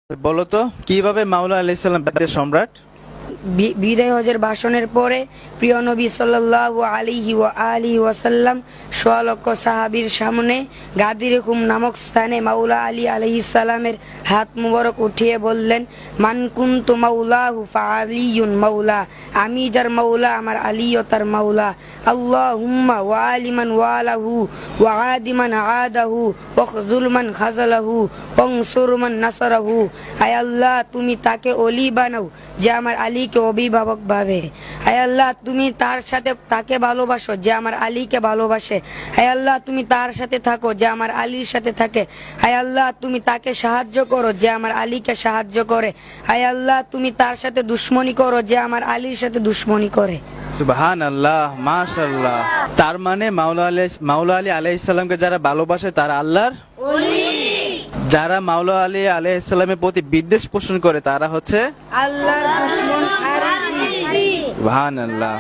বলতো কিভাবে মাওলা আলাইহিস সালাম বেদের সম্রাট? বিদায় হজের ভাষণের পরে প্রিয় নবী সাল্লাল্লাহু আলাইহি ওয়া আলিহি ওয়াসাল্লাম সোয়া লক্ষ সাহাবীর সামনে গাদির হুকুম নামক স্থানে মাওলা আলী আলাইহিস সালামের হাত মুবারক উঠিয়ে বললেন, মান কুনতু মাওলাহু ফাআলিয়ুন মাওলা, আমি যার মাওলা আমার আলীও তার মাওলা। আল্লাহুম্মা ওয়া আলিমান ওয়ালাহু ওয়া আদিমান আদাহু ওয়াখযুল মান খাযালাহু ওয়ানসুর মান নাসারাহু। আয় আল্লাহ, তুমি তাকে ওলি বানাও যে আমার আলীকে অভিভাবক ভাবে। আয় আল্লাহ, তুমি তার সাথে তাকে ভালোবাসো যে আমার আলীকে ভালোবাসে। আয় আল্লাহ, তুমি তার সাথে থাকো যে আমার আলীর সাথে থাকে। আয় আল্লাহ, তুমি তাকে সাহায্য করো যে আমার আলীকে সাহায্য করে। আয় আল্লাহ, তুমি তার সাথে দুশ্মনী করো যে আমার আলীর সাথে দুশ্মনী করে। সুবহানাল্লাহ, মাশাআল্লাহ। তার মানে মাওলা আলী আলাইহিস সালামকে যারা ভালোবাসে তারা আল্লাহর ওলি, যারা মাওলা আলী আলাইহিস সালামের প্রতি বিদ্বেষ পোষণ করে তারা হচ্ছে আল্লাহর দুশমন। সুবহানাল্লাহ।